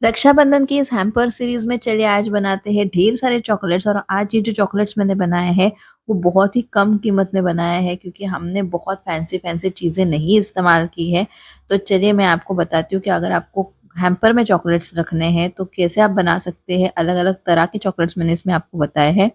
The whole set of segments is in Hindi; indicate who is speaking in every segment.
Speaker 1: रक्षाबंधन की इस हैम्पर सीरीज में चलिए आज बनाते हैं ढेर सारे चॉकलेट्स। और आज ये जो चॉकलेट्स मैंने बनाए हैं वो बहुत ही कम कीमत में बनाया है, क्योंकि हमने बहुत फैंसी फैंसी चीज़ें नहीं इस्तेमाल की है। तो चलिए मैं आपको बताती हूँ कि अगर आपको हैम्पर में चॉकलेट्स रखने हैं तो कैसे आप बना सकते हैं। अलग अलग तरह के चॉकलेट्स मैंने इसमें आपको बताए हैं,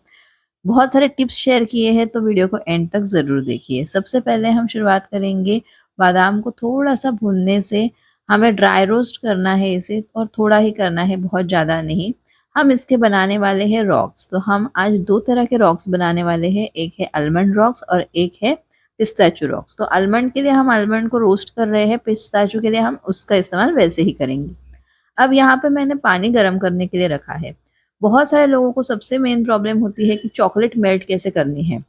Speaker 1: बहुत सारे टिप्स शेयर किए हैं, तो वीडियो को एंड तक ज़रूर देखिए। सबसे पहले हम शुरुआत करेंगे बादाम को थोड़ा सा भूनने से। हमें ड्राई रोस्ट करना है इसे, और थोड़ा ही करना है, बहुत ज़्यादा नहीं। हम इसके बनाने वाले हैं रॉक्स। तो हम आज दो तरह के रॉक्स बनाने वाले हैं, एक है आलमंड रॉक्स और एक है पिस्ताचू रॉक्स। तो आलमंड के लिए हम आलमंड को रोस्ट कर रहे हैं, पिस्ताचू के लिए हम उसका इस्तेमाल वैसे ही करेंगे। अब यहाँ पे मैंने पानी गर्म करने के लिए रखा है। बहुत सारे लोगों को सबसे मेन प्रॉब्लम होती है कि चॉकलेट मेल्ट कैसे करनी है।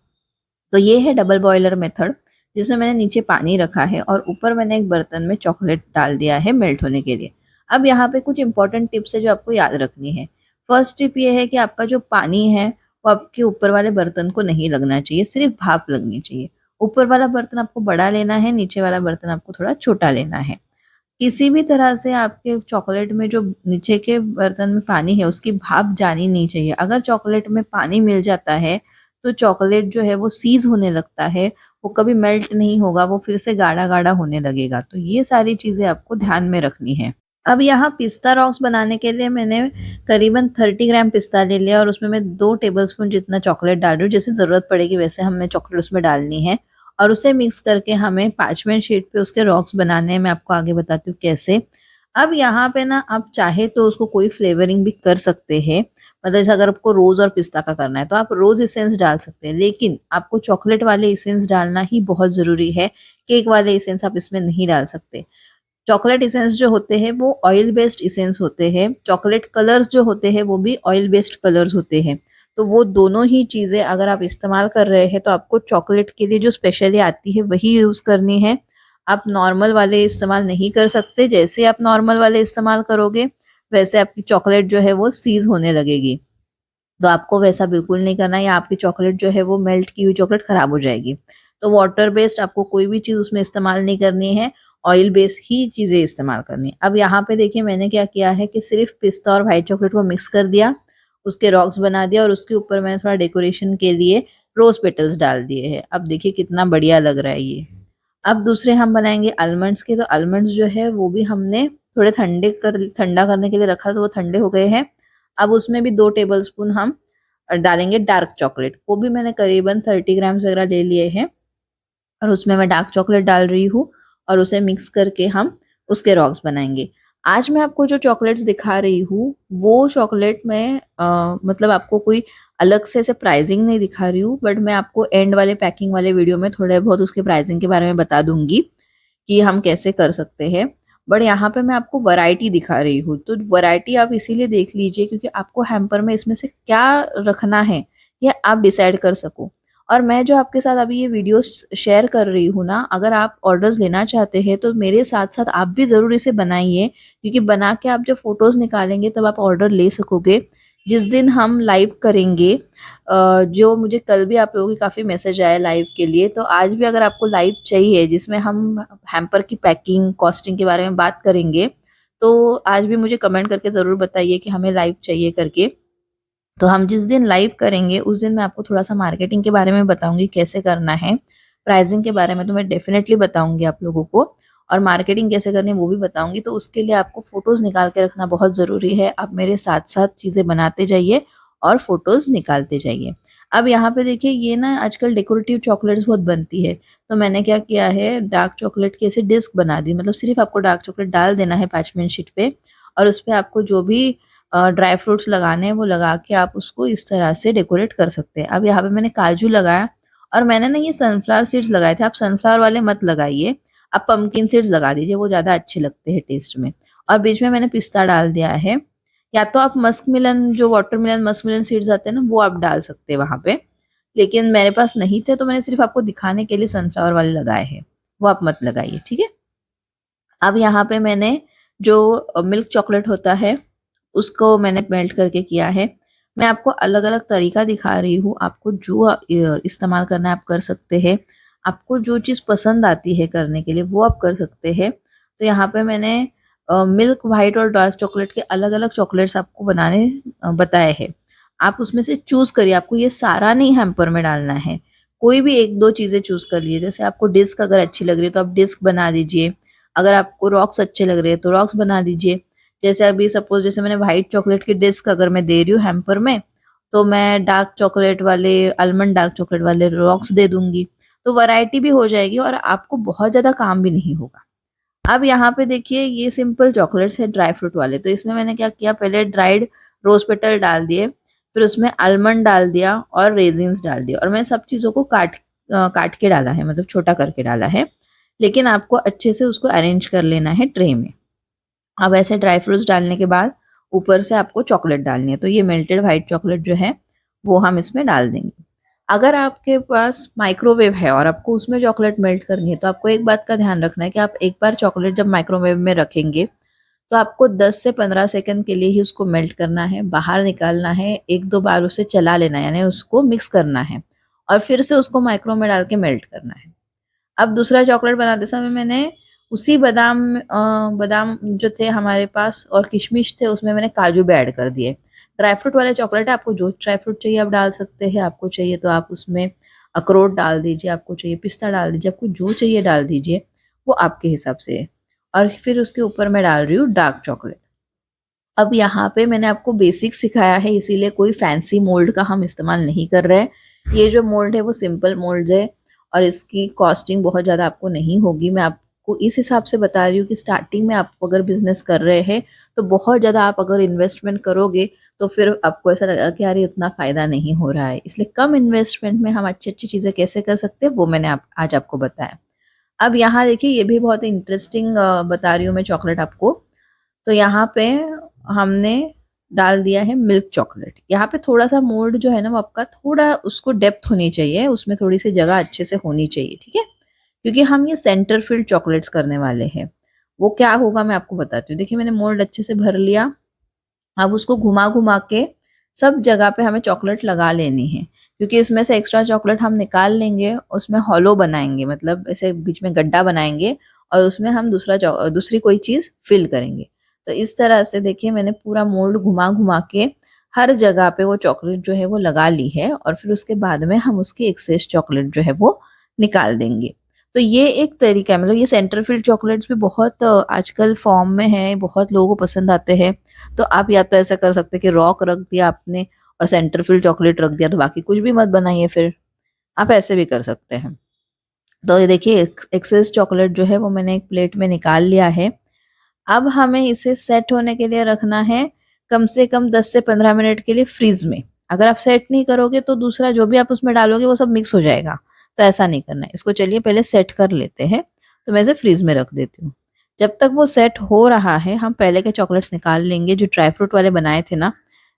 Speaker 1: तो ये है डबल बॉयलर मेथड, जिसमें मैंने नीचे पानी रखा है और ऊपर मैंने एक बर्तन में चॉकलेट डाल दिया है मेल्ट होने के लिए। अब यहाँ पे कुछ इंपॉर्टेंट टिप्स है जो आपको याद रखनी है। फर्स्ट टिप ये है कि आपका जो पानी है वो आपके ऊपर वाले बर्तन को नहीं लगना चाहिए, सिर्फ भाप लगनी चाहिए। ऊपर वाला बर्तन आपको बड़ा लेना है, नीचे वाला बर्तन आपको थोड़ा छोटा लेना है। किसी भी तरह से आपके चॉकलेट में जो नीचे के बर्तन में पानी है उसकी भाप जानी नहीं चाहिए। अगर चॉकलेट में पानी मिल जाता है तो चॉकलेट जो है वो सीज होने लगता है, वो कभी मेल्ट नहीं होगा, वो फिर से गाढ़ा गाढ़ा होने लगेगा। तो ये सारी चीज़ें आपको ध्यान में रखनी है। अब यहाँ पिस्ता रॉक्स बनाने के लिए मैंने करीबन 30 ग्राम पिस्ता ले लिया और उसमें मैं 2 टेबलस्पून जितना चॉकलेट डाल रही हूँ। जैसे ज़रूरत पड़ेगी वैसे हमने चॉकलेट उसमें डालनी है, और उसे मिक्स करके हमें पार्चमेंट शीट पे उसके रॉक्स बनाने हैं। मैं आपको आगे बताती हूँ कैसे। अब यहाँ पे ना आप चाहे तो उसको कोई फ्लेवरिंग भी कर सकते हैं। मतलब जैसे अगर आपको रोज़ और पिस्ता का करना है तो आप रोज़ एसेंस डाल सकते हैं, लेकिन आपको चॉकलेट वाले एसेंस डालना ही बहुत ज़रूरी है। केक वाले एसेंस आप इसमें नहीं डाल सकते। चॉकलेट इसेंस जो होते हैं वो ऑयल बेस्ड इसेंस होते हैं, चॉकलेट कलर्स जो होते हैं वो भी ऑयल बेस्ड कलर्स होते हैं। तो वो दोनों ही चीज़ें अगर आप इस्तेमाल कर रहे हैं तो आपको चॉकलेट के लिए जो स्पेशली आती है वही यूज़ करनी है। आप नॉर्मल वाले इस्तेमाल नहीं कर सकते। जैसे आप नॉर्मल वाले इस्तेमाल करोगे वैसे आपकी चॉकलेट जो है वो सीज होने लगेगी। तो आपको वैसा बिल्कुल नहीं करना है, या आपकी चॉकलेट जो है वो मेल्ट की हुई चॉकलेट खराब हो जाएगी। तो वाटर बेस्ड आपको कोई भी चीज़ उसमें इस्तेमाल नहीं करनी है, ऑयल बेस्ड ही चीज़ें इस्तेमाल करनी है। अब यहाँ पे देखिए मैंने क्या किया है कि सिर्फ पिस्ता और व्हाइट चॉकलेट को मिक्स कर दिया, उसके रॉक्स बना दिया और उसके ऊपर मैंने थोड़ा डेकोरेशन के लिए रोज पेटल्स डाल दिए हैं। अब देखिए कितना बढ़िया लग रहा है ये। अब दूसरे हम बनाएंगे आलमंड्स के। तो आलमंड्स जो है वो भी हमने थोड़े ठंडा करने के लिए रखा, तो वो ठंडे हो गए हैं। अब उसमें भी 2 टेबलस्पून हम डालेंगे डार्क चॉकलेट। वो भी मैंने करीबन 30 ग्राम्स वगैरह ले लिए हैं, और उसमें मैं डार्क चॉकलेट डाल रही हूँ और उसे मिक्स करके हम उसके रॉक्स बनाएंगे। आज मैं आपको जो चॉकलेट्स दिखा रही हूँ वो चॉकलेट मैं मतलब आपको कोई अलग से ऐसे प्राइसिंग नहीं दिखा रही हूँ, बट मैं आपको एंड वाले पैकिंग वाले वीडियो में थोड़े बहुत उसके प्राइसिंग के बारे में बता दूंगी कि हम कैसे कर सकते हैं। बट यहाँ पे मैं आपको वैरायटी दिखा रही हूँ, तो वैरायटी आप इसीलिए देख लीजिए क्योंकि आपको हैम्पर में इसमें से क्या रखना है ये आप डिसाइड कर सको। और मैं जो आपके साथ अभी ये वीडियो शेयर कर रही हूँ ना, अगर आप ऑर्डर्स लेना चाहते हैं तो मेरे साथ साथ आप भी ज़रूर इसे बनाइए, क्योंकि बना के आप जब फोटोज़ निकालेंगे तब आप ऑर्डर ले सकोगे। जिस दिन हम लाइव करेंगे, जो मुझे कल भी आप लोगों की काफ़ी मैसेज आया लाइव के लिए, तो आज भी अगर आपको लाइव चाहिए जिसमें हम हैम्पर की पैकिंग कॉस्टिंग के बारे में बात करेंगे, तो आज भी मुझे कमेंट करके ज़रूर बताइए कि हमें लाइव चाहिए करके। तो हम जिस दिन लाइव करेंगे उस दिन मैं आपको थोड़ा-सा मार्केटिंग के बारे में बताऊँगी कैसे करना है। प्राइसिंग के बारे में तो मैं डेफ़िनेटली बताऊँगी आप लोगों को, और मार्केटिंग कैसे करनी है वो भी बताऊँगी। तो उसके लिए आपको फ़ोटोज़ निकाल के रखना बहुत ज़रूरी है। आप मेरे साथ-साथ चीज़ें बनाते जाइए और फ़ोटोज़ निकालते जाइए। अब यहाँ पे देखिए ये ना आजकल डेकोरेटिव चॉकलेट्स बहुत बनती है। तो मैंने क्या किया है, डार्क चॉकलेट की ऐसे डिस्क बना दी। मतलब सिर्फ़ आपको डार्क चॉकलेट डाल देना है पार्चमेंट शीट पे, और उसपे आपको जो भी ड्राई फ्रूट्स लगाने हैं वो लगा के आप उसको इस तरह से डेकोरेट कर सकते हैं। अब यहाँ पे मैंने काजू लगाया, और मैंने ना ये सनफ्लावर सीड्स लगाए थे। आप सनफ्लावर वाले मत लगाइए, आप पंपकिन सीड्स लगा दीजिए, वो ज़्यादा अच्छे लगते हैं टेस्ट में। और बीच में मैंने पिस्ता डाल दिया है। या तो आप मस्क मिलन जो वाटरमेलन मस्क मिलन सीड्स आते हैं ना वो आप डाल सकते हैं वहाँ पे, लेकिन मेरे पास नहीं थे तो मैंने सिर्फ आपको दिखाने के लिए सनफ्लावर वाले लगाए हैं। वो आप मत लगाइए, ठीक है। अब यहाँ पे मैंने जो मिल्क चॉकलेट होता है उसको मैंने मेल्ट करके किया है। मैं आपको अलग-अलग तरीका दिखा रही हूँ, आपको जो इस्तेमाल करना है आप कर सकते हैं। आपको जो चीज़ पसंद आती है करने के लिए वो आप कर सकते हैं। तो यहाँ पे मैंने मिल्क वाइट और डार्क चॉकलेट के अलग-अलग चॉकलेट्स आपको बनाने बताए हैं। आप उसमें से चूज़ करिए, आपको ये सारा नहीं हैम्पर में डालना है। कोई भी 1-2 चीज़ें चूज़ कर लीजिए। जैसे आपको डिस्क अगर अच्छी लग रही है तो आप डिस्क बना दीजिए। अगर आपको रॉक्स अच्छे लग रहे हैं तो रॉक्स बना दीजिए। जैसे अभी सपोज़ जैसे मैंने व्हाइट चॉकलेट की डिस्क अगर मैं दे रही हूँ हैम्पर में, तो मैं डार्क चॉकलेट वाले आलमंड डार्क चॉकलेट वाले रॉक्स दे दूँगी। तो वैरायटी भी हो जाएगी और आपको बहुत ज़्यादा काम भी नहीं होगा। अब यहाँ पे देखिए ये सिंपल चॉकलेट्स है ड्राई फ्रूट वाले, तो इसमें मैंने क्या किया, पहले ड्राइड रोज़ पेटल डाल दिए, फिर उसमें आलमंड डाल दिया और रेज़िन्स डाल दिए और मैंने सब चीज़ों को काट के डाला है, मतलब छोटा करके डाला है। लेकिन आपको अच्छे से उसको अरेंज कर लेना है ट्रे में। अब ऐसे ड्राई फ्रूट्स डालने के बाद ऊपर से आपको चॉकलेट डालनी है, तो ये मेल्टेड व्हाइट चॉकलेट जो है वो हम इसमें डाल देंगे। अगर आपके पास माइक्रोवेव है और आपको उसमें चॉकलेट मेल्ट करनी है, तो आपको एक बात का ध्यान रखना है कि आप एक बार चॉकलेट जब माइक्रोवेव में रखेंगे, तो आपको 10 से 15 सेकंड के लिए ही उसको मेल्ट करना है, बाहर निकालना है, 1-2 बार उसे चला लेना है, यानी उसको मिक्स करना है और फिर से उसको माइक्रो में डाल के मेल्ट करना है। अब दूसरा चॉकलेट बनाते समय मैंने उसी बादाम जो थे हमारे पास और किशमिश थे, उसमें मैंने काजू भी ऐड कर दिए। ड्राई फ्रूट वाले चॉकलेट है, आपको जो ड्राई फ्रूट चाहिए आप डाल सकते हैं। आपको चाहिए तो आप उसमें अखरोट डाल दीजिए, आपको चाहिए पिस्ता डाल दीजिए, आपको जो चाहिए डाल दीजिए, वो आपके हिसाब से है। और फिर उसके ऊपर मैं डाल रही हूँ डार्क चॉकलेट। अब यहाँ पे मैंने आपको बेसिक सिखाया है, इसीलिए कोई फैंसी मोल्ड का हम इस्तेमाल नहीं कर रहे हैं। ये जो मोल्ड है वो सिंपल मोल्ड है और इसकी कॉस्टिंग बहुत ज़्यादा आपको नहीं होगी। मैं आपको इस हिसाब से बता रही हूँ कि स्टार्टिंग में आप अगर बिजनेस कर रहे हैं तो बहुत ज़्यादा आप अगर इन्वेस्टमेंट करोगे तो फिर आपको ऐसा लगेगा कि यार इतना फ़ायदा नहीं हो रहा है। इसलिए कम इन्वेस्टमेंट में हम अच्छी अच्छी चीज़ें कैसे कर सकते हैं वो मैंने आज आपको बताया। अब यहाँ देखिए ये भी बहुत इंटरेस्टिंग बता रही हूँ मैं चॉकलेट आपको। तो यहाँ पे हमने डाल दिया है मिल्क चॉकलेट। यहाँ पे थोड़ा-सा मोल्ड जो है ना वो आपका थोड़ा उसको डेप्थ होनी चाहिए, उसमें थोड़ी-सी जगह अच्छे से होनी चाहिए, ठीक है? क्योंकि हम ये सेंटर फिल्ड चॉकलेट्स करने वाले हैं। वो क्या होगा मैं आपको बताती हूँ। देखिए मैंने मोल्ड अच्छे से भर लिया, अब उसको घुमा-घुमा के सब जगह पे हमें चॉकलेट लगा लेनी है। क्योंकि इसमें से एक्स्ट्रा चॉकलेट हम निकाल लेंगे, उसमें हॉलो बनाएँगे, मतलब ऐसे बीच में गड्ढा बनाएँगे और उसमें हम दूसरी कोई चीज़ फिल करेंगे। तो इस तरह से देखिए मैंने पूरा मोल्ड घुमा-घुमा के हर जगह पे वो चॉकलेट जो है वो लगा ली है और फिर उसके बाद में हम उसकी एक्सेस चॉकलेट जो है वो निकाल देंगे। तो ये एक तरीका है, मतलब ये सेंटर फिल्ड चॉकलेट्स भी बहुत आजकल फॉर्म में है, बहुत लोगों को पसंद आते हैं। तो आप या तो ऐसा कर सकते हैं कि रॉक रख दिया आपने और सेंटर फिल्ड चॉकलेट रख दिया, तो बाकी कुछ भी मत बनाइए फिर। आप ऐसे भी कर सकते हैं। तो ये देखिए एक्सेस चॉकलेट जो है वो मैंने एक प्लेट में निकाल लिया है। अब हमें इसे सेट होने के लिए रखना है कम से कम 10 से 15 मिनट के लिए फ्रीज में। अगर आप सेट नहीं करोगे तो दूसरा जो भी आप उसमें डालोगे वो सब मिक्स हो जाएगा। तो ऐसा नहीं करना है। इसको चलिए पहले सेट कर लेते हैं। तो मैं इसे फ्रीज में रख देती हूँ। जब तक वो सेट हो रहा है हम पहले के चॉकलेट्स निकाल लेंगे जो ड्राई फ्रूट वाले बनाए थे ना।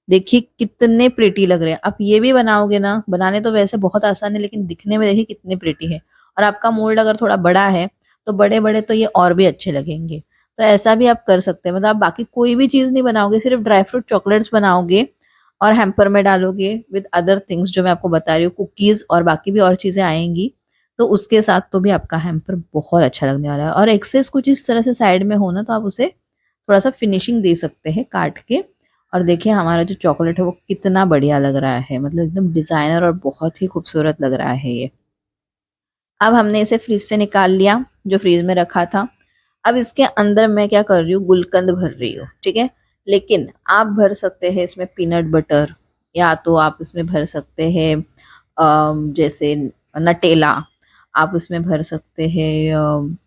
Speaker 1: देखिए कितने प्रिटी लग रहे हैं। आप ये भी बनाओगे ना, बनाने तो वैसे बहुत आसान है लेकिन दिखने में देखिए कितने प्रिटी है। और आपका मोल्ड अगर थोड़ा बड़ा है तो बड़े-बड़े तो ये और भी अच्छे लगेंगे। तो ऐसा भी आप कर सकते हैं, मतलब आप बाकी कोई भी चीज़ नहीं बनाओगे, सिर्फ ड्राई फ्रूट चॉकलेट्स बनाओगे और हैम्पर में डालोगे विद अदर थिंग्स जो मैं आपको बता रही हूँ, कुकीज़ और बाकी भी और चीज़ें आएँगी, तो उसके साथ तो भी आपका हैम्पर बहुत अच्छा लगने वाला है। और एक्सेस कुछ इस तरह से साइड में हो ना तो आप उसे थोड़ा-सा फिनिशिंग दे सकते हैं काट के। और देखिए हमारा जो चॉकलेट है वो कितना बढ़िया लग रहा है, मतलब एकदम डिज़ाइनर और बहुत ही खूबसूरत लग रहा है ये। अब हमने इसे फ्रिज से निकाल लिया, जो फ्रिज में रखा था। अब इसके अंदर मैं क्या कर रही हूँ, गुलकंद भर रही हूँ, ठीक है? लेकिन आप भर सकते हैं इसमें पीनट बटर, या तो आप इसमें भर सकते हैं जैसे नटेला, आप उसमें भर सकते हैं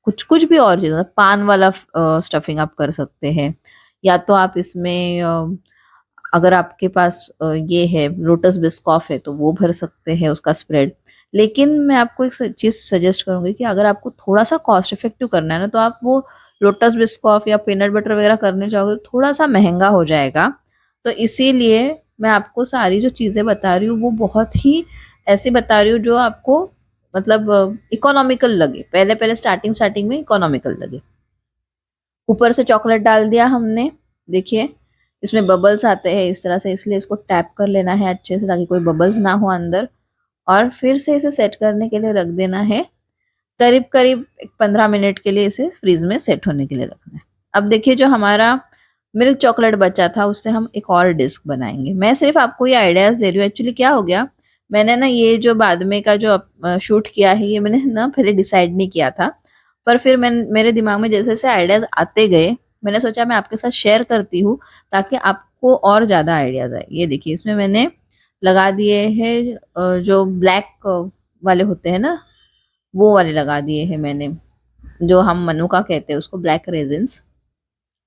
Speaker 1: कुछ कुछ भी और चीज़, मतलब पान वाला स्टफिंग आप कर सकते हैं। या तो आप इसमें अगर आपके पास ये है लोटस बिस्कॉफ है तो वो भर सकते हैं उसका स्प्रेड। लेकिन मैं आपको एक चीज़ सजेस्ट करूँगी कि अगर आपको थोड़ा-सा कॉस्ट इफेक्टिव करना है ना, तो आप वो लोटस बिस्कॉफ या पीनट बटर वगैरह करने जाओगे तो थोड़ा-सा महँगा हो जाएगा। तो इसीलिए मैं आपको सारी जो चीज़ें बता रही हूँ वो बहुत ही ऐसी बता रही हूँ जो आपको मतलब इकोनॉमिकल लगे। पहले-पहले स्टार्टिंग में इकोनॉमिकल लगे। ऊपर से चॉकलेट डाल दिया हमने। देखिए इसमें बबल्स आते हैं इस तरह से, इसलिए इसको टैप कर लेना है अच्छे से ताकि कोई बबल्स ना हो अंदर। और फिर से इसे सेट करने के लिए रख देना है करीब-करीब 15 मिनट के लिए इसे फ्रीज़ में सेट होने के लिए रखना है। अब देखिए जो हमारा मिल्क चॉकलेट बचा था उससे हम एक और डिस्क बनाएँगे। मैं सिर्फ़ आपको ये आइडियाज़ दे रही हूँ, एक्चुअली क्या हो गया, मैंने ना ये जो बाद में का जो शूट किया है ये मैंने ना पहले डिसाइड नहीं किया था। पर फिर मेरे दिमाग में जैसे-जैसे आइडियाज़ आते गए, मैंने सोचा मैं आपके साथ शेयर करती हूँ ताकि आपको और ज़्यादा आइडियाज़ आए। ये देखिए इसमें मैंने लगा दिए हैं जो ब्लैक वाले होते हैं ना, वो वाले लगा दिए हैं मैंने, जो हम मनुका कहते हैं उसको, ब्लैक रेज़िन्स,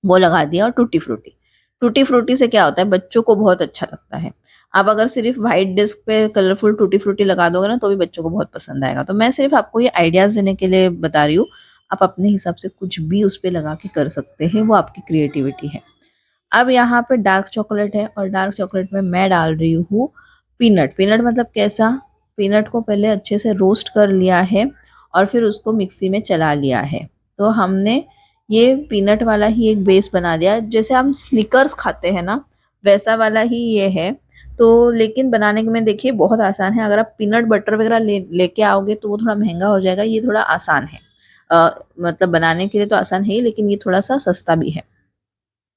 Speaker 1: वो लगा दिया। और टूटी फ्रूटी, टूटी फ्रूटी से क्या होता है बच्चों को बहुत अच्छा लगता है। आप अगर सिर्फ व्हाइट डिस्क पे कलरफुल टूटी फ्रूटी लगा दोगे ना तो भी बच्चों को बहुत पसंद आएगा। तो मैं सिर्फ आपको ये आइडियाज़ देने के लिए बता रही हूँ, आप अपने हिसाब से कुछ भी उस पे लगा के कर सकते हैं, वो आपकी क्रिएटिविटी है। अब यहाँ पे डार्क चॉकलेट है और डार्क चॉकलेट में मैं डाल रही हूँ पीनट। पीनट मतलब कैसा? पीनट को पहले अच्छे से रोस्ट कर लिया है और फिर उसको मिक्सी में चला लिया है। तो हमने ये पीनट वाला ही एक बेस बना लिया, जैसे हम स्निकर्स खाते हैं ना वैसा वाला ही ये है। तो लेकिन बनाने में देखिए बहुत आसान है। अगर आप पीनट बटर वगैरह लेके आओगे तो वो थोड़ा महंगा हो जाएगा, ये थोड़ा आसान है। मतलब बनाने के लिए तो आसान है ही, लेकिन ये थोड़ा सा सस्ता भी है।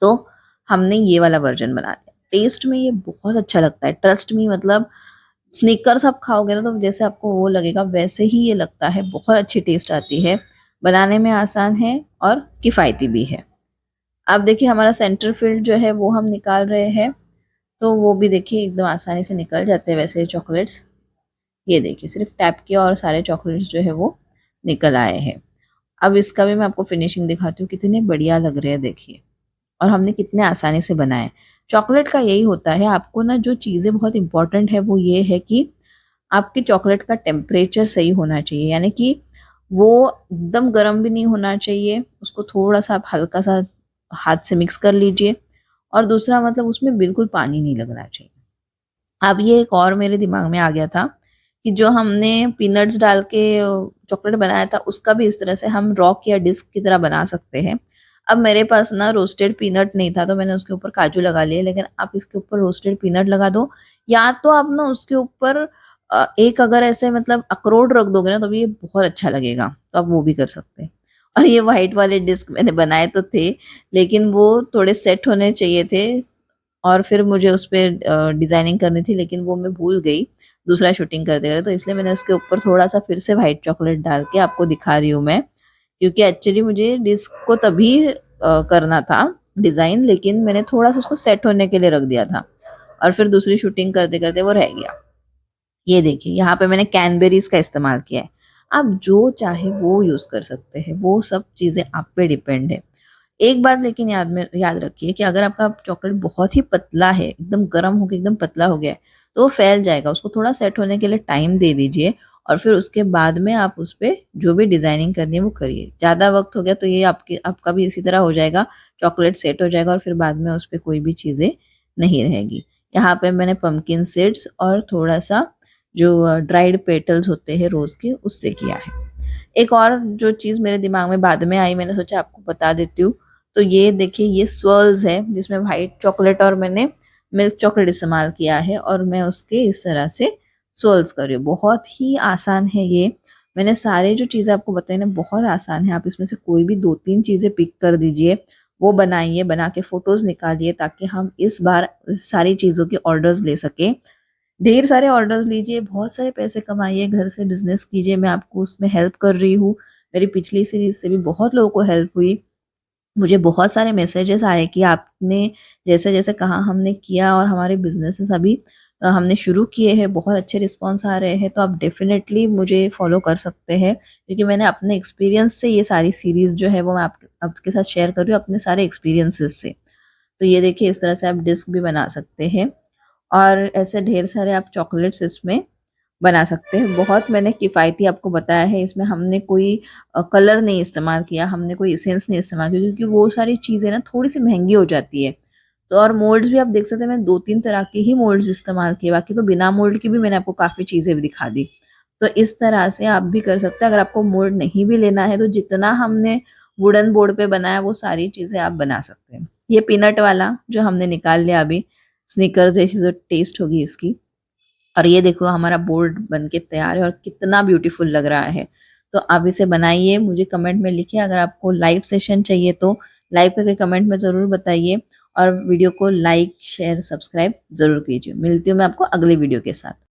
Speaker 1: तो हमने ये वाला वर्जन बना दिया। टेस्ट में ये बहुत अच्छा लगता है, ट्रस्ट मी। मतलब स्निकर्स आप खाओगे ना तो जैसे आपको वो लगेगा वैसे ही ये लगता है, बहुत अच्छी टेस्ट आती है, बनाने में आसान है और किफ़ायती भी है। अब देखिए हमारा सेंटर फील्ड जो है वो हम निकाल रहे हैं, तो वो भी देखिए एकदम आसानी से निकल जाते हैं वैसे चॉकलेट्स। ये देखिए सिर्फ टैप किया और सारे चॉकलेट्स जो है वो निकल आए हैं। अब इसका भी मैं आपको फिनिशिंग दिखाती हूँ, कितने बढ़िया लग रहे हैं देखिए। और हमने कितने आसानी से बनाए। चॉकलेट का यही होता है, आपको ना जो चीज़ें बहुत इम्पोर्टेंट है वो ये है कि आपकी चॉकलेट का टेम्परेचर सही होना चाहिए, यानी कि वो एकदम गर्म भी नहीं होना चाहिए, उसको थोड़ा-सा आप हल्का-सा हाथ से मिक्स कर लीजिए। और दूसरा मतलब उसमें बिल्कुल पानी नहीं लगना चाहिए। अब ये एक और मेरे दिमाग में आ गया था कि जो हमने पीनट्स डाल के चॉकलेट बनाया था उसका भी इस तरह से हम रॉक या डिस्क की तरह बना सकते हैं। अब मेरे पास ना रोस्टेड पीनट नहीं था तो मैंने उसके ऊपर काजू लगा लिए, लेकिन आप इसके ऊपर रोस्टेड पीनट लगा दो, या तो आप ना उसके ऊपर एक अगर ऐसे मतलब अखरोट रख दोगे ना तो भी ये बहुत अच्छा लगेगा, तो आप वो भी कर सकते हैं। और ये व्हाइट वाले डिस्क मैंने बनाए तो थे, लेकिन वो थोड़े सेट होने चाहिए थे और फिर मुझे उसपे डिज़ाइनिंग करनी थी, लेकिन वो मैं भूल गई दूसरा शूटिंग करते-करते, तो इसलिए मैंने उसके ऊपर थोड़ा-सा फिर से व्हाइट चॉकलेट डाल के आपको दिखा रही हूँ मैं। क्योंकि एक्चुअली मुझे डिस्क को तभी करना था डिज़ाइन, लेकिन मैंने थोड़ा-सा उसको सेट होने के लिए रख दिया था और फिर दूसरी शूटिंग करते-करते वो रह गया। ये देखिए यहाँ पे मैंने कैनबेरीज़ का इस्तेमाल किया है। आप जो चाहे वो यूज़ कर सकते हैं, वो सब चीज़ें आप पे डिपेंड है। एक बात लेकिन याद रखिए कि अगर आपका चॉकलेट बहुत ही पतला है, एकदम गरम होके एकदम पतला हो गया है, तो वो फैल जाएगा। उसको थोड़ा सेट होने के लिए टाइम दे दीजिए और फिर उसके बाद में आप उसपे जो भी डिज़ाइनिंग करनी है वो करिए। ज़्यादा वक़्त हो गया तो ये आपका भी इसी तरह हो जाएगा, चॉकलेट सेट हो जाएगा और फिर बाद में उसपे कोई भी चीज़ें नहीं रहेगी। यहाँ पे मैंने पम्पकिन सीड्स और थोड़ा-सा जो ड्राइड पेटल्स होते हैं रोज़ के, उससे किया है। एक और जो चीज़ मेरे दिमाग में बाद में आई, मैंने सोचा आपको बता देती हूँ। तो ये देखिए ये स्वर्ल्स है जिसमें व्हाइट चॉकलेट और मैंने मिल्क चॉकलेट इस्तेमाल किया है और मैं उसके इस तरह से स्वर्ल्स कर रही हूँ। बहुत ही आसान है ये। मैंने सारे जो चीज़ें आपको बताई ना बहुत आसान है। आप इसमें से कोई भी 2-3 चीज़ें पिक कर दीजिए, वो बनाइए, बना के फ़ोटोज़ निकालिए ताकि हम इस बार सारी चीज़ों के ऑर्डर्स ले सकें। ढेर सारे ऑर्डर्स लीजिए, बहुत सारे पैसे कमाइए, घर से बिज़नेस कीजिए, मैं आपको उसमें हेल्प कर रही हूँ। मेरी पिछली सीरीज़ से भी बहुत लोगों को हेल्प हुई। मुझे बहुत सारे मैसेजेस आए कि आपने जैसे-जैसे कहा हमने किया और हमारे बिज़नेसेस अभी हमने शुरू किए हैं, बहुत अच्छे रिस्पॉन्स आ रहे हैं, तो आप डेफ़िनेटली मुझे फ़ॉलो कर सकते हैं क्योंकि मैंने अपने एक्सपीरियंस से ये सारी सीरीज़ जो है वो मैं आपके साथ शेयर कर रही हूँ अपने सारे एक्सपीरियंसेस से। तो ये देखिए इस तरह से आप डिस्क भी बना सकते हैं और ऐसे ढेर सारे आप चॉकलेट्स इसमें बना सकते हैं। बहुत मैंने किफ़ायती आपको बताया है, इसमें हमने कोई कलर नहीं इस्तेमाल किया, हमने कोई एसेंस नहीं इस्तेमाल किया क्योंकि वो सारी चीज़ें ना थोड़ी-सी महँगी हो जाती है। तो और मोल्ड्स भी आप देख सकते हैं, मैंने 2-3 तरह के ही मोल्ड्स इस्तेमाल किए, बाकी तो बिना मोल्ड की भी मैंने आपको काफ़ी चीज़ें भी दिखा दी। तो इस तरह से आप भी कर सकते हैं, अगर आपको मोल्ड नहीं भी लेना है तो जितना हमने वुडन बोर्ड पे बनाया वो सारी चीज़ें आप बना सकते हैं। ये पीनट वाला जो हमने निकाल लिया अभी, स्निकर्स जैसी जो टेस्ट होगी इसकी। और ये देखो हमारा बोर्ड बन के तैयार है और कितना ब्यूटीफुल लग रहा है। तो आप इसे बनाइए, मुझे कमेंट में लिखिए। अगर आपको लाइव सेशन चाहिए तो लाइव करके कमेंट में ज़रूर बताइए और वीडियो को लाइक, शेयर, सब्सक्राइब ज़रूर कीजिए। मिलती हूँ मैं आपको अगले वीडियो के साथ।